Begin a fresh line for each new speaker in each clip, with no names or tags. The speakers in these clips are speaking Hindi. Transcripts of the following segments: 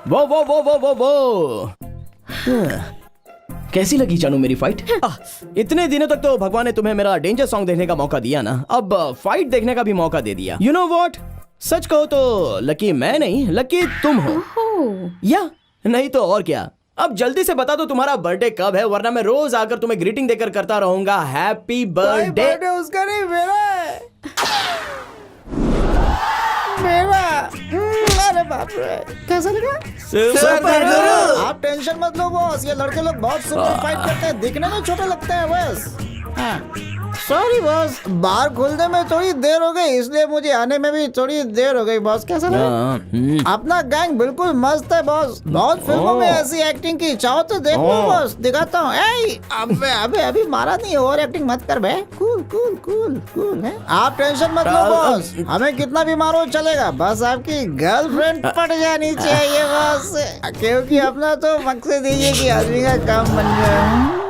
वो वो वो वो वो वो कैसी लगी जानू मेरी फाइट? इतने दिनों तक तो भगवान ने तुम्हें मेरा डेंजर सॉन्ग देखने का मौका दिया ना, अब फाइट देखने का भी मौका दे दिया। यू नो व्हाट, सच कहो तो लकी मैं नहीं, लकी तुम हो। या नहीं तो और क्या। अब जल्दी से बता दो तुम्हारा बर्थडे कब है, वरना मैं रोज आकर तुम्हें ग्रीटिंग देकर करता रहूंगा। Happy birthday.
उसका नहीं, मेरा है। मेरा। अरे बाप रे, कैसा लगा?
सुपर।
आप टेंशन मत लो बॉस, ये लड़के लोग बहुत सिंपल फाइट करते हैं, दिखने में छोटे लगते हैं बस। सॉरी बॉस, बाहर खुलने में थोड़ी देर हो गई, इसलिए मुझे आने में भी थोड़ी देर हो गई बॉस। कैसा लगा? अपना गैंग बिल्कुल मस्त है बॉस, बहुत फिल्मों में ऐसी एक्टिंग की, चाहो तो देखो बॉस, दिखाता हूँ। अबे अबे अभी मारा नहीं, ओवर एक्टिंग मत कर बे। कूल कूल कूल कूल है, आप टेंशन मत लो बॉस, हमें कितना भी मारो चलेगा, बस आपकी गर्लफ्रेंड पट जानी चाहिए बॉस, क्योंकि अपना तो मकसद यही है कि आदमी का काम बन जाए।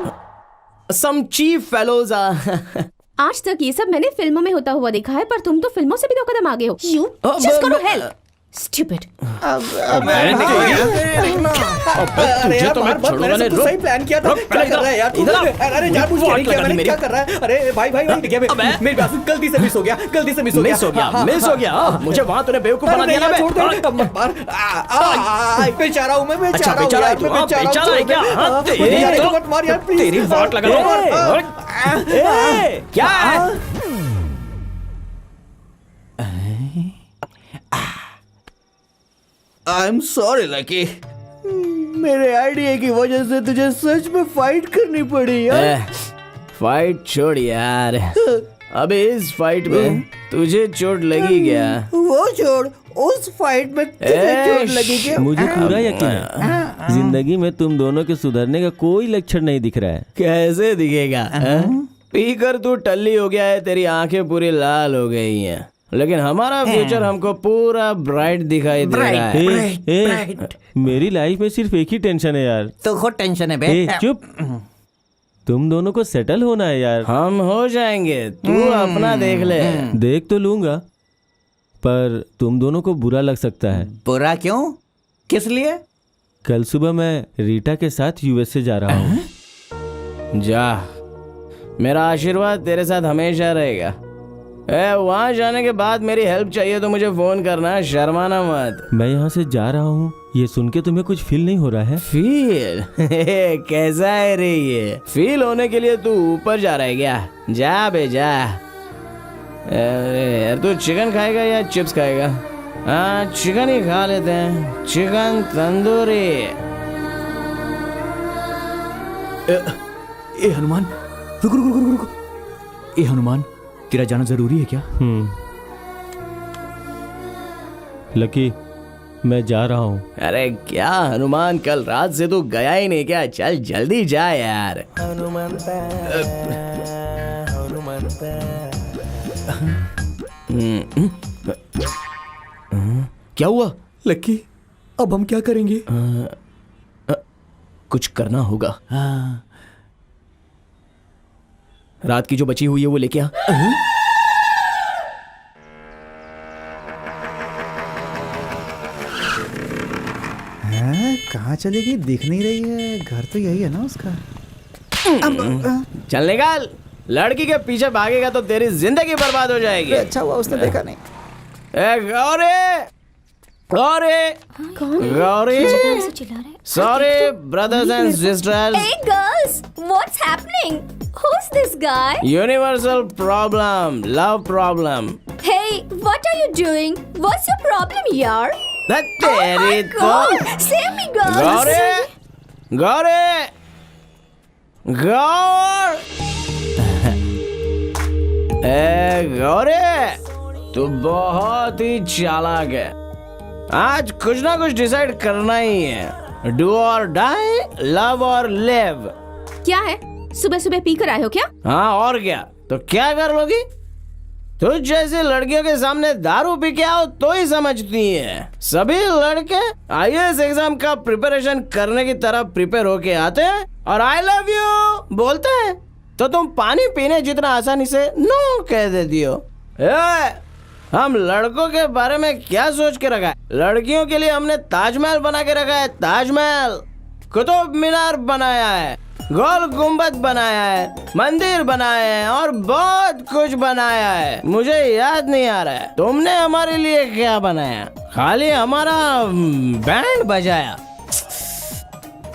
Some cheap fellows
आज तक ये सब मैंने फिल्मों में होता हुआ देखा है, पर तुम तो फिल्मों से भी 2 कदम आगे हो। You just go to hell. Stupid.
तुझे तो मैं छोड़ूंगा नहीं।
सही प्लान किया था। क्या कर रहा है यार? अरे यार पूछ मैंने क्या कर रहा है? अरे भाई मेरी बात सुन, गलती से मिस हो गया।
मिस हो गया। मुझे वहाँ तूने बेवकूफ बना दिया ना।
मत मार। बेचारा हूँ मैं, बेचारा है क्या? मत मार यार प्लीज।
तेरी वाट लगा दो। क्या है?
आई एम सॉरी लकी, मेरे आइडिया की वजह से तुझे सच में फाइट करनी पड़ी यार।
फाइट छोड़ यार, अबे इस फाइट में तुझे चोट लगी क्या?
वो छोड़, उस फाइट में तुझे चोट लगी क्या?
मुझे पूरा यकीन है, जिंदगी में तुम दोनों के सुधरने का कोई लक्षण नहीं दिख रहा है।
कैसे दिखेगा? पीकर तू टल्ली हो गया है, तेरी आंखें पूरी लाल हो गई हैं, लेकिन हमारा फ्यूचर हमको पूरा ब्राइट दिखाई दे रहा है।
मेरी लाइफ में सिर्फ एक ही टेंशन है यार।
तो खुद टेंशन है बे।
चुप, तुम दोनों को सेटल होना है यार।
हम हो जाएंगे, तू अपना देख ले।
देख तो लूंगा, पर तुम दोनों को बुरा लग सकता है।
बुरा क्यों? किस लिए?
कल सुबह मैं रीटा के साथ यूएसए जा रहा हूँ।
जा, मेरा आशीर्वाद तेरे साथ हमेशा रहेगा। वहाँ जाने के बाद मेरी हेल्प चाहिए तो मुझे फोन करना, शर्माना मत।
मैं यहाँ से जा रहा हूँ, ये सुन के तुम्हें कुछ फील नहीं हो रहा है?
फील? कैसा है रे ये? फील होने के लिए तू ऊपर जा रहा है क्या? जा बे जा। अरे यार, तू चिकन खाएगा या चिप्स खाएगा? हाँ, चिकन ही खा लेते हैं, चिकन तंदूरी।
ए हनुमान, रुक। ए हनुमान, तेरा जाना जरूरी है क्या?
लकी, मैं जा रहा हूँ।
अरे क्या हनुमान, कल रात से तू गया ही नहीं क्या? चल जल्दी जा यार। क्या हुआ?
लकी, अब हम क्या करेंगे?
कुछ करना होगा। रात की जो बची हुई है वो लेके आ।
कहाँ चली गई? दिख नहीं रही है, घर तो यही है ना उसका।
चल निकाल, लड़की के पीछे भागेगा तो तेरी जिंदगी बर्बाद हो जाएगी।
अच्छा हुआ उसने देखा नहीं।
Gauri, sorry brothers and sisters.
Hey girls, what's happening? Who's this guy?
Universal problem, love problem.
Hey, what are you doing? What's your problem, yaar?
तेरी तो
Save me, girls.
गौर गौरे, तू बहुत ही चालाक है। आज कुछ ना कुछ डिसाइड करना ही है। डू और डाई, लव और लिव।
क्या है, सुबह सुबह पी कर आए हो क्या?
हाँ और क्या, तो क्या कर लोगी? तुझ जैसी लड़कियों के सामने दारू पी के आओ तो ही समझती है। सभी लड़के आईएएस एग्जाम का प्रिपरेशन करने की तरह प्रिपेयर होके आते हैं और आई लव यू बोलते हैं, तो तुम पानी पीने जितना आसानी से नो कह देती हो। हम लड़कों के बारे में क्या सोच के रखा है? लड़कियों के लिए हमने ताजमहल बना के रखा है, ताजमहल, कुतुब मीनार बनाया है, गोल गुम्बद बनाया है, मंदिर बनाए हैं और बहुत कुछ बनाया है। मुझे याद नहीं आ रहा है तुमने हमारे लिए क्या बनाया। खाली हमारा बैंड बजाया,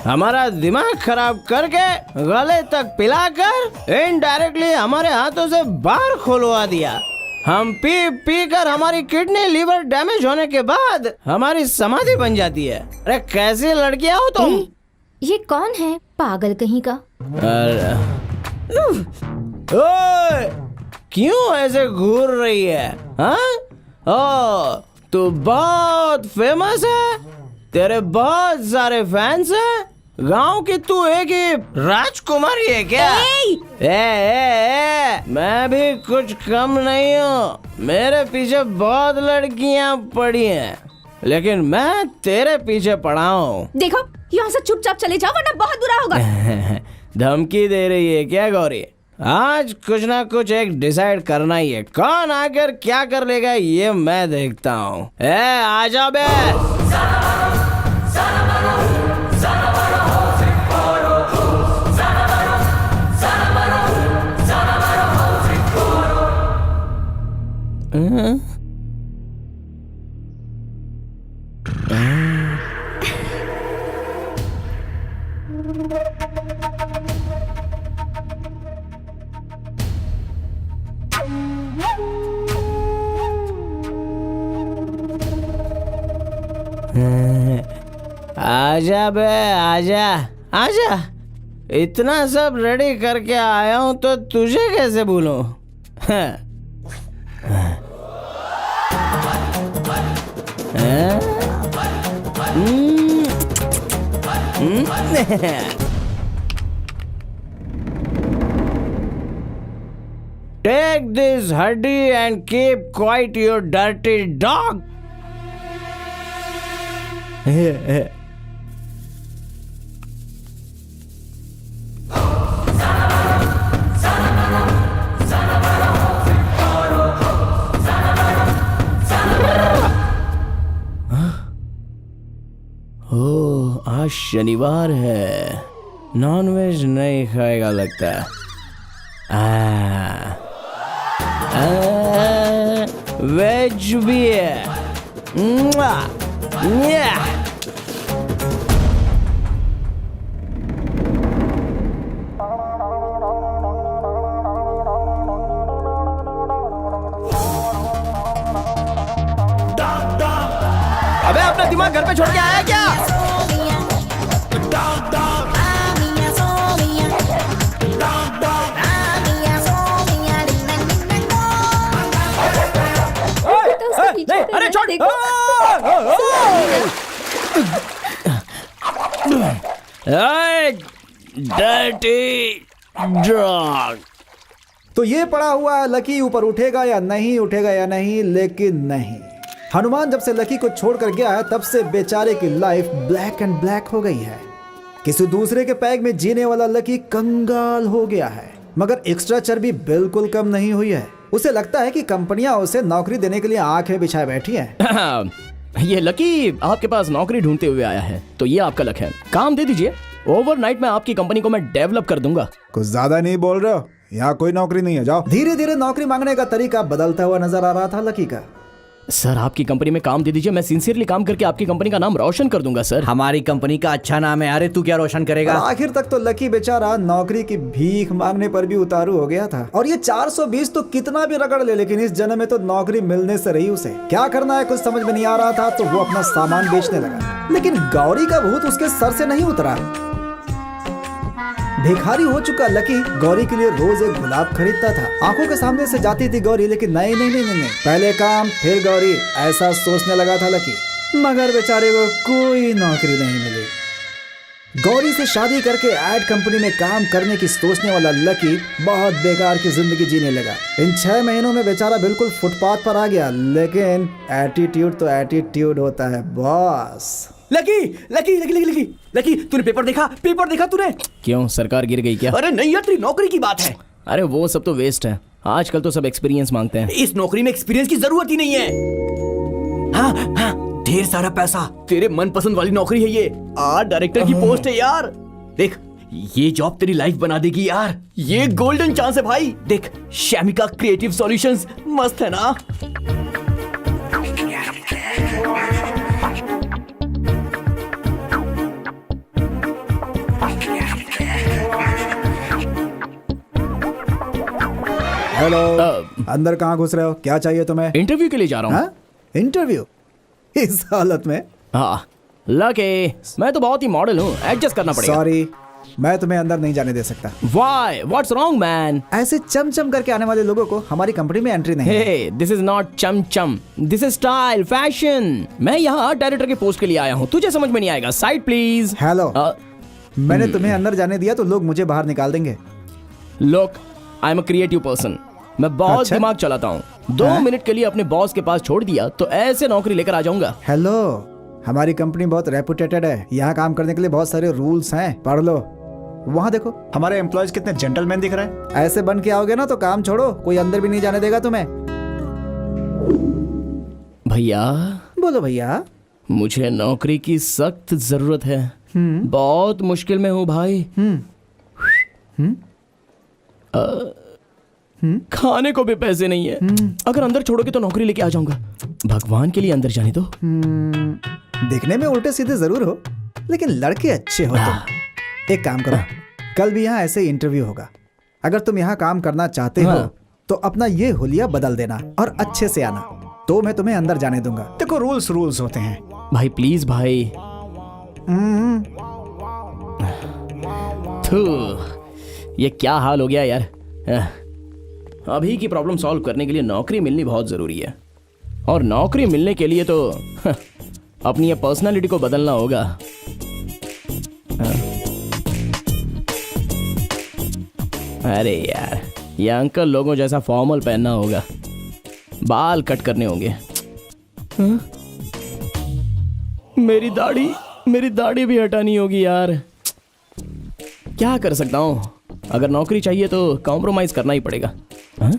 हमारा दिमाग खराब करके गले तक पिलाकर इनडायरेक्टली हमारे हाथों से बार खुलवा दिया। हम पी पी कर हमारी किडनी लीवर डैमेज होने के बाद हमारी समाधि बन जाती है। अरे कैसी लड़कियां हो तुम?
ये कौन है पागल कहीं का?
ओए, क्यों ऐसे घूर रही है? हाँ? ओ, तू बहुत फेमस है, तेरे बहुत सारे फैंस हैं, गांव की तू एक ही राजकुमारी है क्या? मैं भी कुछ कम नहीं हूँ, मेरे पीछे बहुत लड़कियां पड़ी हैं, लेकिन मैं तेरे पीछे पड़ा हूँ।
देखो यहाँ से चुपचाप चले जाओ वरना बहुत बुरा होगा।
धमकी दे रही है क्या गौरी? आज कुछ ना कुछ एक डिसाइड करना ही है, कौन आकर क्या कर लेगा ये मैं देखता हूँ। आजा बे। आजा बे, आजा आजा। इतना सब रेडी करके आया हूं तो तुझे कैसे भूलूं? Take this hoodie and keep quiet, you dirty dog. ओह, आज शनिवार है, नॉनवेज नहीं खाएगा लगता है। वेज भी है। अबे अपना दिमाग घर पे छोड़ के आया क्या? नहीं, अरे छोड़। Dirty dog.
तो ये पड़ा हुआ लकी ऊपर उठेगा या नहीं, लेकिन नहीं। हनुमान जब से लकी को छोड़कर गया है तब से बेचारे की लाइफ ब्लैक एंड ब्लैक हो गई है। किसी दूसरे के पैग में जीने वाला लकी कंगाल हो गया है, मगर एक्स्ट्रा चर्बी बिल्कुल कम नहीं हुई है। उसे लगता है कि कंपनियां उसे नौकरी देने के लिए आंखें बिछाए बैठी हैं।
ये लकी आपके पास नौकरी ढूंढते हुए आया है, तो ये आपका लक है, काम दे दीजिए। ओवरनाइट में आपकी कंपनी को मैं डेवलप कर दूंगा।
कुछ ज्यादा नहीं बोल रहे हो? यहाँ कोई नौकरी नहीं है, जाओ। धीरे धीरे नौकरी मांगने का तरीका बदलता हुआ नजर आ रहा था लकी का।
सर आपकी कंपनी में काम दे दीजिए, मैं सिंसियरली काम करके आपकी कंपनी का नाम रोशन कर दूंगा सर।
हमारी कंपनी का अच्छा नाम है, अरे तू क्या रोशन करेगा?
आखिर तक तो लकी बेचारा नौकरी की भीख मांगने पर भी उतारू हो गया था। और ये 420 तो कितना भी रगड़ ले, लेकिन इस जन्म में तो नौकरी मिलने से रही उसे। क्या करना है कुछ समझ में नहीं आ रहा था, तो वो अपना सामान बेचने लगा। लेकिन गौरी का भूत उसके सर से नहीं उतरा। भिखारी हो चुका लकी गौरी के लिए रोज एक गुलाब खरीदता था। आंखों के सामने से जाती थी गौरी, लेकिन नहीं, पहले काम फिर गौरी, ऐसा सोचने लगा था लकी। मगर बेचारे को कोई नौकरी नहीं मिली। गौरी से शादी करके एड कंपनी में काम करने की सोचने वाला लकी बहुत बेकार की जिंदगी जीने लगा। इन 6 महीनों में बेचारा बिल्कुल फुटपाथ पर आ गया। लेकिन एटीट्यूड तो एटीट्यूड होता है boss.
Lucky lucky lucky lucky lucky lucky तूने पेपर देखा तूने?
क्यों सरकार गिर गई क्या?
अरे नहीं यार, तेरी नौकरी की बात है।
अरे वो सब तो वेस्ट है, आजकल तो सब एक्सपीरियंस मांगते हैं।
इस नौकरी में एक्सपीरियंस की जरूरत ही नहीं है। हाँ हाँ, ढेर सारा पैसा, तेरे मनपसंद वाली नौकरी है ये। आर्ट डायरेक्टर की पोस्ट है यार। देख, ये जॉब तेरी लाइफ बना देगी यार। ये गोल्डन चांस है भाई। देख, शैमिका क्रिएटिव सॉल्यूशंस मस्त है ना।
हेलो, अंदर कहाँ घुस रहे हो? क्या चाहिए तुम्हें?
इंटरव्यू के लिए जा रहा हूँ।
हाँ? इंटरव्यू इस हालत में?
हाँ लके, मैं तो बहुत ही मॉडल हूँ, एडजस्ट करना पड़ेगा।
सॉरी, मैं तुम्हें अंदर नहीं जाने दे सकता।
Why? What's wrong, man?
ऐसे चमचम करके आने वाले लोगों को हमारी कंपनी में एंट्री नहीं है।
Hey, this is not चम चम, this is style, fashion. मैं यहाँ डायरेक्टर के पोस्ट के लिए आया हूँ, तुझे समझ में नहीं आएगा। Side please.
हेलो, मैंने तुम्हें अंदर जाने दिया तो लोग मुझे बाहर निकाल देंगे।
Look, I'm a creative person. मैं बहुत
अच्छा?
दिमाग चलाता हूँ। 2 मिनट के लिए अपने बॉस के पास छोड़ दिया तो ऐसे नौकरी लेकर आ जाऊंगा।
हेलो, हमारी कंपनी बहुत रेपुटेटेड है। यहाँ काम करने के लिए बहुत सारे रूल्स हैं, पढ़ लो। वहाँ देखो, हमारे एम्प्लॉयज कितने जेंटलमैन दिख रहे हैं। ऐसे बन के आओगे ना तो काम छोड़ो, कोई अंदर भी नहीं जाने देगा तुम्हें।
भैया,
बोलो भैया।
मुझे नौकरी की सख्त जरूरत है। बहुत मुश्किल में हूँ भाई। खाने को भी पैसे नहीं है। अगर अंदर छोड़ोगे तो नौकरी लेके आ जाऊंगा। भगवान के लिए अंदर जाने दो।
दिखने में उल्टे सीधे जरूर हो, लेकिन लड़के अच्छे हो तुम। एक काम करो, कल भी यहाँ ऐसे इंटरव्यू होगा। अगर तुम यहाँ काम करना चाहते हो तो अपना ये हुलिया बदल देना और अच्छे से आना, तो मैं तुम्हें अंदर जाने दूंगा। देखो, रूल्स होते हैं।
भाई प्लीज भाई। थू, ये क्या हाल हो गया यार। अभी की प्रॉब्लम सॉल्व करने के लिए नौकरी मिलनी बहुत जरूरी है, और नौकरी मिलने के लिए तो अपनी ये पर्सनालिटी को बदलना होगा। अरे यार, ये अंकल लोगों जैसा फॉर्मल पहनना होगा, बाल कट करने होंगे। मेरी दाढ़ी भी हटानी होगी यार। क्या कर सकता हूँ? अगर नौकरी चाहिए तो कॉम्प्रोमाइज करना ही पड़ेगा। हाँ?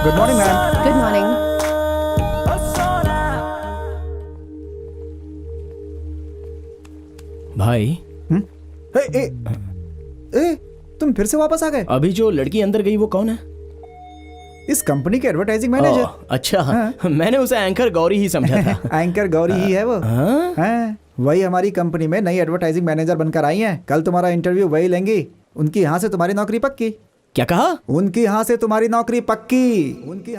Good morning ma'am.
Good morning.
भाई,
ए, तुम फिर से वापस आ गए?
अभी जो लड़की अंदर गई वो कौन है?
इस कंपनी के एडवर्टाइजिंग मैनेजर।
अच्छा,
हाँ।
मैंने उसे एंकर गौरी ही समझा था।
एंकर गौरी ही है वो।
हाँ?
हाँ, वही हमारी कंपनी में नई एडवर्टाइजिंग मैनेजर बनकर आई हैं। कल तुम्हारा इंटरव्यू वही लेंगी। उनकी यहाँ से तुम्हारी नौकरी पक्की।
क्या कहा?
उनकी यहाँ से तुम्हारी नौकरी पक्की। उनकी